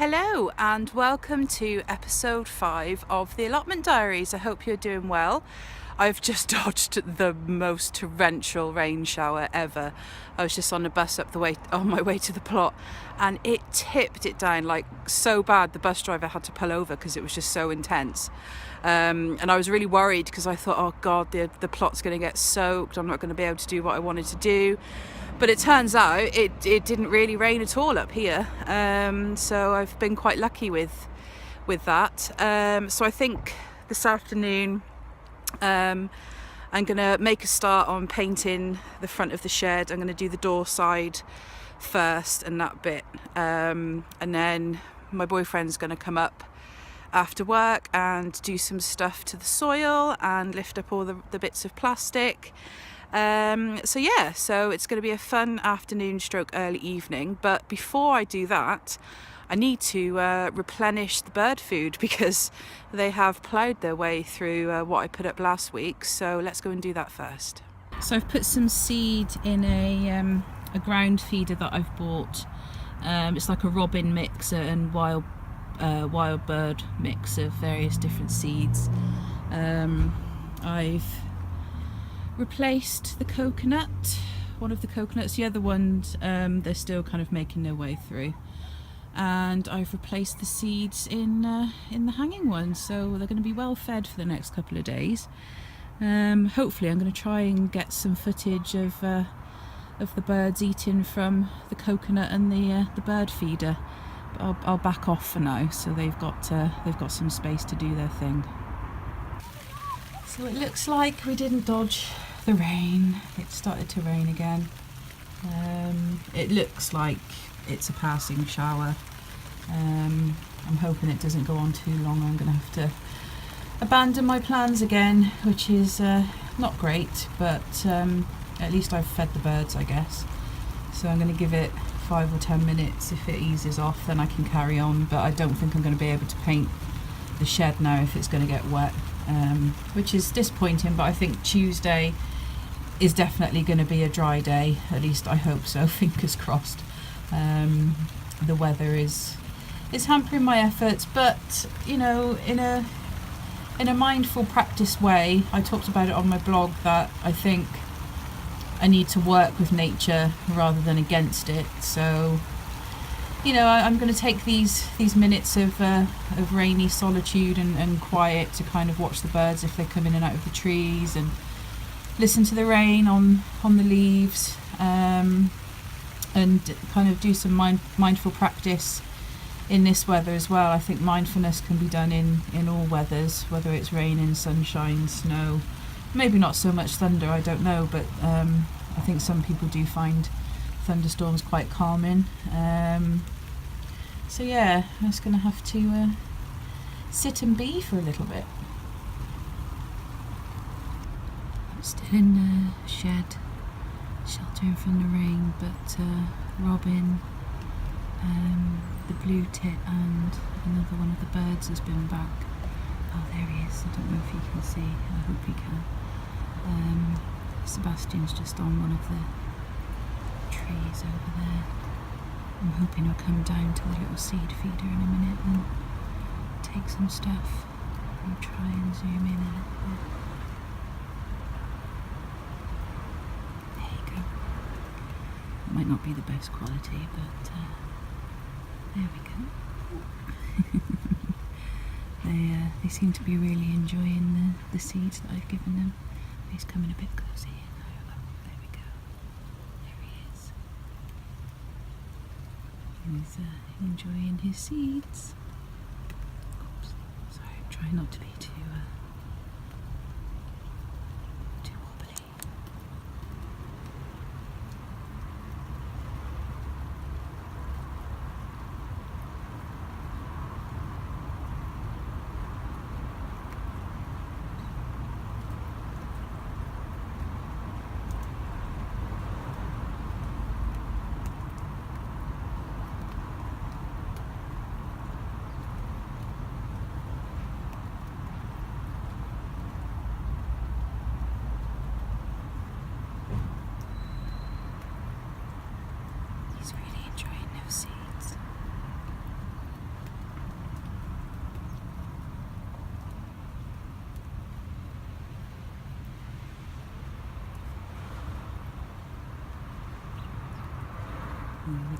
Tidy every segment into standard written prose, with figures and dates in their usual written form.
Hello and welcome to episode 5 of the Allotment Diaries. I hope you're doing well. I've just dodged the most torrential rain shower ever. I was just on a bus on my way to the plot, and it tipped it down like so bad the bus driver had to pull over because it was just so intense. And I was really worried because I thought, oh God, the plot's going to get soaked. I'm not going to be able to do what I wanted to do. But it turns out it didn't really rain at all up here. So I've been quite lucky with that. So I think this afternoon I'm going to make a start on painting the front of the shed. I'm going to do the door side first and that bit. And then my boyfriend's going to come up after work and do some stuff to the soil and lift up all the bits of plastic. So it's going to be a fun afternoon stroke early evening. But before I do that, I need to replenish the bird food because they have ploughed their way through what I put up last week. So let's go and do that first. So I've put some seed in a ground feeder that I've bought. It's like a robin mix and wild bird mix of various different seeds. I've replaced the coconut, one of the coconuts. The other ones, they're still kind of making their way through. And I've replaced the seeds in the hanging ones, so they're going to be well fed for the next couple of days. Hopefully I'm going to try and get some footage of the birds eating from the coconut and the bird feeder. But I'll back off for now, so they've got some space to do their thing. So it looks like we didn't dodge the rain. It started to rain again. It looks like it's a passing shower. I'm hoping it doesn't go on too long. I'm going to have to abandon my plans again, which is not great, but at least I've fed the birds, I guess. So I'm going to give it 5 or 10 minutes. If it eases off, then I can carry on, but I don't think I'm going to be able to paint the shed now if it's going to get wet, which is disappointing. But I think Tuesday is definitely going to be a dry day, at least I hope so. Fingers crossed. The weather is hampering my efforts, but you know, in a mindful practice way. I talked about it on my blog that I think I need to work with nature rather than against it. So you know, I'm going to take these minutes of rainy solitude and quiet to kind of watch the birds if they come in and out of the trees, and listen to the rain on the leaves, and kind of do some mindful practice in this weather as well. I think mindfulness can be done in all weathers, whether it's raining, sunshine, snow, maybe not so much thunder, I don't know, but I think some people do find thunderstorms quite calming. So yeah, I'm just going to have to sit and be for a little bit. I'm still in the shed, sheltering from the rain, but Robin, the blue tit and another one of the birds has been back. Oh, there he is. I don't know if you can see. I hope you can. Sebastian's just on one of the trees over there. I'm hoping he'll come down to the little seed feeder in a minute and take some stuff. I'll try and zoom in a little bit. There you go. It might not be the best quality, but there we go. They seem to be really enjoying the seeds that I've given them. He's coming a bit closer here now. Oh, there we go. There he is. He's enjoying his seeds. Oops. Sorry, I'm trying not to be too wobbly.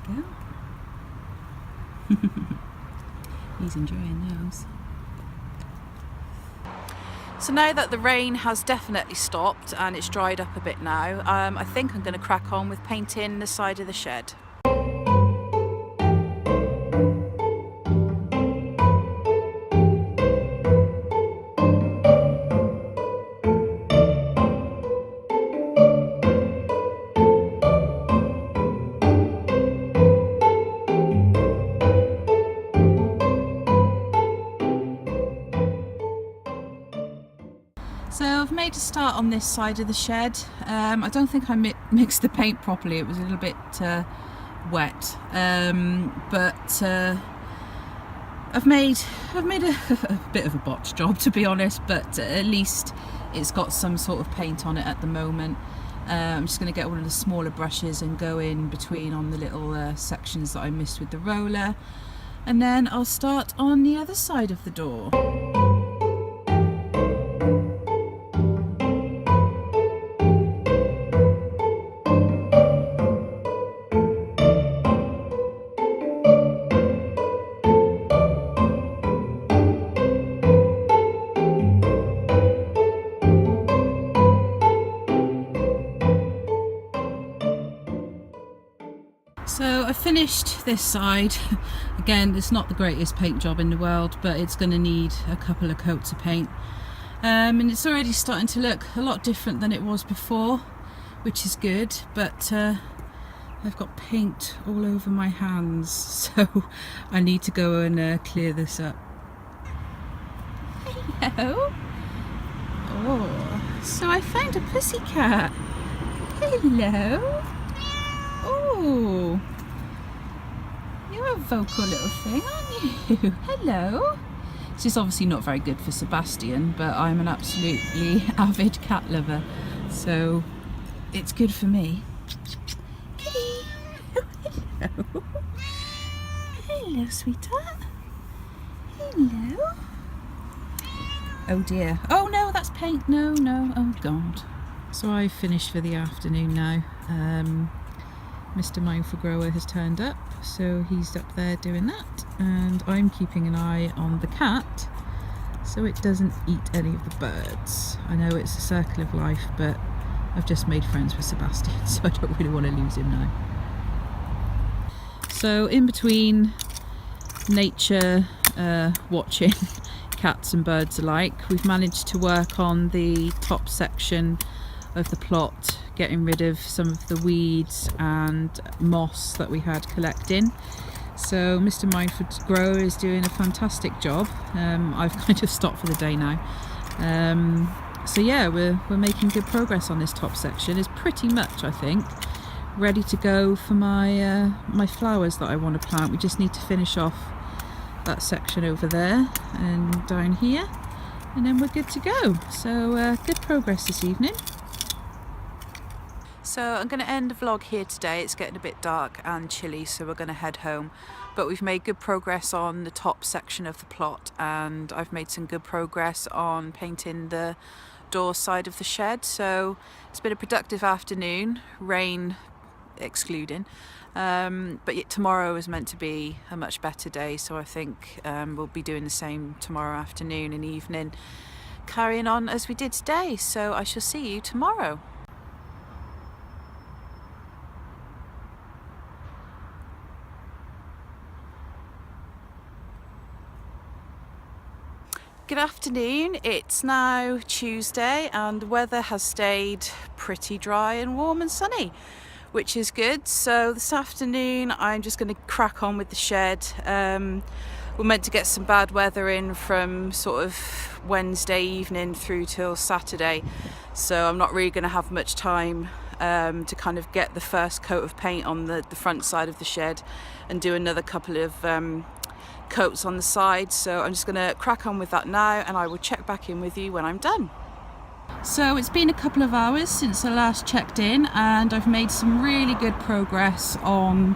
we go. He's enjoying those. So now that the rain has definitely stopped and it's dried up a bit now, I think I'm going to crack on with painting the side of the shed. So I've made a start on this side of the shed. I don't think I mixed the paint properly, it was a little bit wet, but I've made a bit of a botch job, to be honest, but at least it's got some sort of paint on it at the moment. I'm just going to get one of the smaller brushes and go in between on the little sections that I missed with the roller, and then I'll start on the other side of the door. So I finished this side. Again, it's not the greatest paint job in the world, but it's going to need a couple of coats of paint. And it's already starting to look a lot different than it was before, which is good, but I've got paint all over my hands, so I need to go and clear this up. Hello. Oh, so I found a pussycat. Hello. Oh, you're a vocal little thing, aren't you? Hello. This is obviously not very good for Sebastian, but I'm an absolutely avid cat lover, so it's good for me. Kitty. Hello. Hello, sweetheart. Hello. Oh dear. Oh no, that's paint. No, no. Oh God. So I've finished for the afternoon now. Mr. Mindful Grower has turned up, so he's up there doing that, and I'm keeping an eye on the cat so it doesn't eat any of the birds. I know it's a circle of life, but I've just made friends with Sebastian, so I don't really want to lose him now. So in between nature watching, cats and birds alike, we've managed to work on the top section of the plot, getting rid of some of the weeds and moss that we had collecting. So Mr. Mindful Grower is doing a fantastic job. I've kind of stopped for the day now. So yeah, we're making good progress on this top section. It's pretty much, I think, ready to go for my my flowers that I want to plant. We just need to finish off that section over there and down here, and then we're good to go. So good progress this evening. So I'm going to end the vlog here today. It's getting a bit dark and chilly, so we're going to head home. But we've made good progress on the top section of the plot, and I've made some good progress on painting the door side of the shed. So it's been a productive afternoon, rain excluding. But yet tomorrow is meant to be a much better day, so I think we'll be doing the same tomorrow afternoon and evening, carrying on as we did today. So I shall see you tomorrow. Good afternoon, it's now Tuesday and the weather has stayed pretty dry and warm and sunny, which is good. So this afternoon I'm just going to crack on with the shed. We're meant to get some bad weather in from sort of Wednesday evening through till Saturday, so I'm not really going to have much time to kind of get the first coat of paint on the front side of the shed and do another couple of coats on the side. So I'm just going to crack on with that now, and I will check back in with you when I'm done. So it's been a couple of hours since I last checked in, and I've made some really good progress on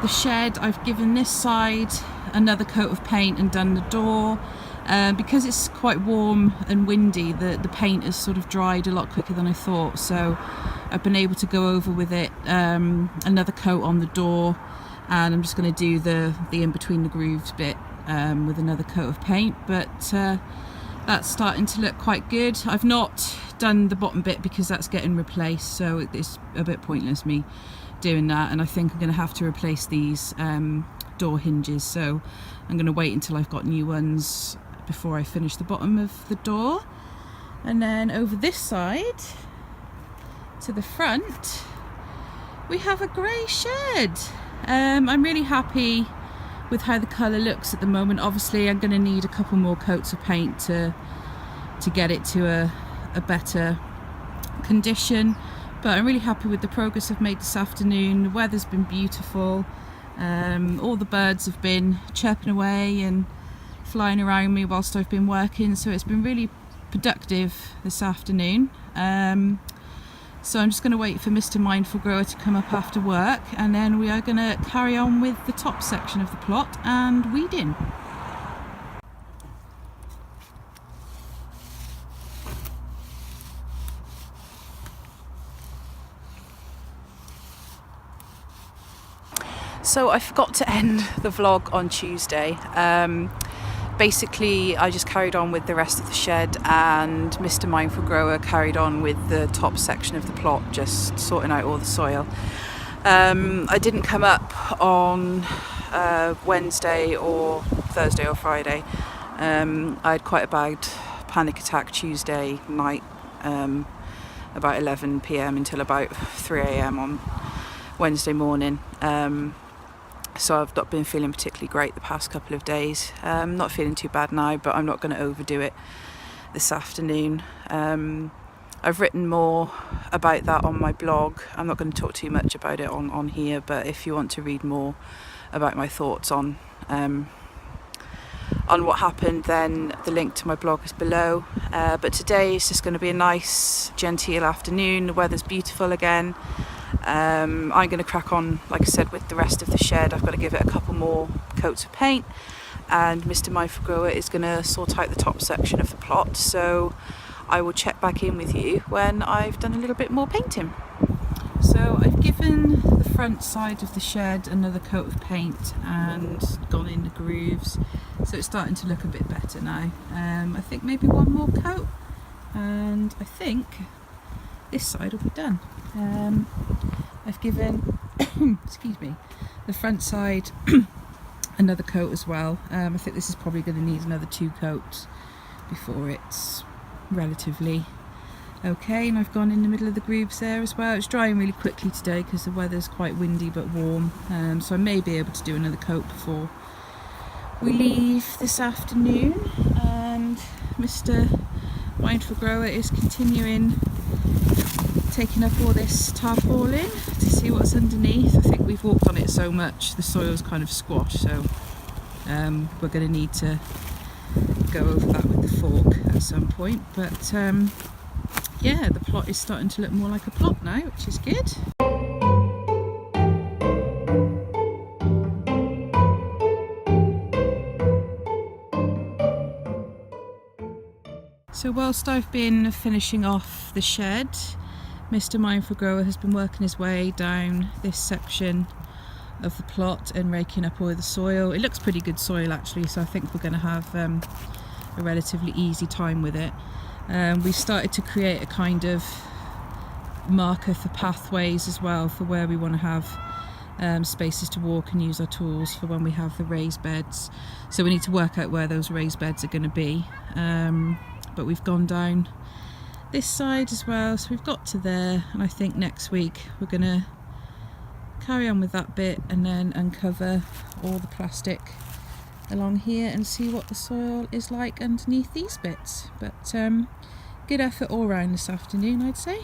the shed. I've given this side another coat of paint and done the door. Because it's quite warm and windy, the paint has sort of dried a lot quicker than I thought, so I've been able to go over with it another coat on the door and I'm just going to do the in between the grooves bit with another coat of paint, but that's starting to look quite good. I've not done the bottom bit because that's getting replaced, so it's a bit pointless me doing that, and I think I'm going to have to replace these door hinges, so I'm going to wait until I've got new ones before I finish the bottom of the door. And then over this side to the front we have a grey shed. I'm really happy with how the colour looks at the moment. Obviously I'm going to need a couple more coats of paint to get it to a better condition, but I'm really happy with the progress I've made this afternoon. The weather's been beautiful, all the birds have been chirping away and flying around me whilst I've been working, so it's been really productive this afternoon. So I'm just going to wait for Mr. Mindful Grower to come up after work, and then we are going to carry on with the top section of the plot and weeding. So I forgot to end the vlog on Tuesday. Basically I just carried on with the rest of the shed, and Mr. Mindful Grower carried on with the top section of the plot, just sorting out all the soil. I didn't come up on Wednesday or Thursday or Friday. I had quite a bad panic attack Tuesday night, about 11 p.m. until about 3 a.m. on Wednesday morning. So I've not been feeling particularly great the past couple of days. Not feeling too bad now, but I'm not going to overdo it this afternoon. I've written more about that on my blog. I'm not going to talk too much about it on here, but if you want to read more about my thoughts on what happened, then the link to my blog is below. But today is just going to be a nice genteel afternoon. The weather's beautiful again. I'm going to crack on, like I said, with the rest of the shed. I've got to give it a couple more coats of paint, and Mr. Mindful Grower is going to sort out the top section of the plot, so I will check back in with you when I've done a little bit more painting. So I've given the front side of the shed another coat of paint and gone in the grooves, so it's starting to look a bit better now. I think maybe one more coat and I think this side will be done. I've given excuse me, the front side another coat as well. I think this is probably going to need another 2 coats before it's relatively okay, and I've gone in the middle of the grooves there as well. It's drying really quickly today because the weather's quite windy but warm, so I may be able to do another coat before we leave this afternoon. And Mr. Mindful Grower is continuing taking up all this tarpaulin to see what's underneath. I think we've walked on it so much the soil's kind of squashed, so we're going to need to go over that with the fork at some point. But yeah, the plot is starting to look more like a plot now, which is good. So whilst I've been finishing off the shed, Mr. Mindful Grower has been working his way down this section of the plot and raking up all the soil. It looks pretty good soil actually, so I think we're going to have a relatively easy time with it. We started to create a kind of marker for pathways as well, for where we want to have spaces to walk and use our tools for when we have the raised beds. So we need to work out where those raised beds are going to be. But we've gone down this side as well, so we've got to there, and I think next week we're going to carry on with that bit and then uncover all the plastic along here and see what the soil is like underneath these bits. But good effort all round this afternoon, I'd say.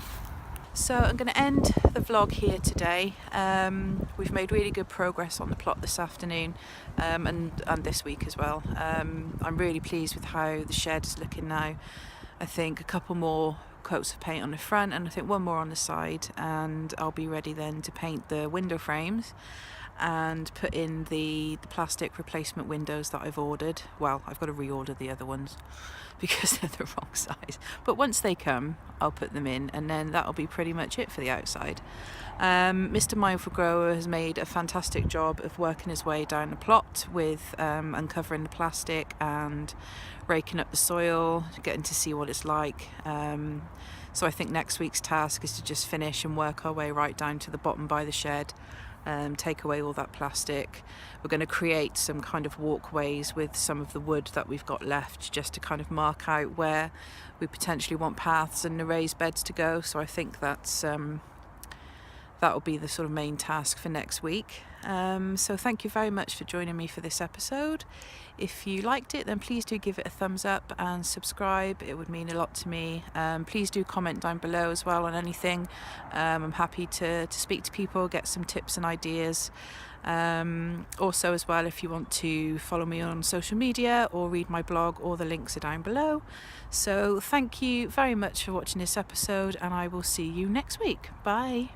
So I'm going to end the vlog here today. We've made really good progress on the plot this afternoon, and this week as well. I'm really pleased with how the shed is looking now. I think a couple more coats of paint on the front and I think one more on the side, and I'll be ready then to paint the window frames and put in the plastic replacement windows that I've ordered. Well, I've got to reorder the other ones because they're the wrong size, but once they come I'll put them in, and then that'll be pretty much it for the outside. Mr. Mindful Grower has made a fantastic job of working his way down the plot with uncovering the plastic and raking up the soil, getting to see what it's like. So I think next week's task is to just finish and work our way right down to the bottom by the shed, take away all that plastic. We're going to create some kind of walkways with some of the wood that we've got left, just to kind of mark out where we potentially want paths and the raised beds to go. So I think that's that will be the sort of main task for next week. So thank you very much for joining me for this episode. If you liked it, then please do give it a thumbs up and subscribe. It would mean a lot to me. Please do comment down below as well on anything. I'm happy to speak to people, get some tips and ideas. Also as well, if you want to follow me on social media or read my blog, all the links are down below. So thank you very much for watching this episode, and I will see you next week. Bye.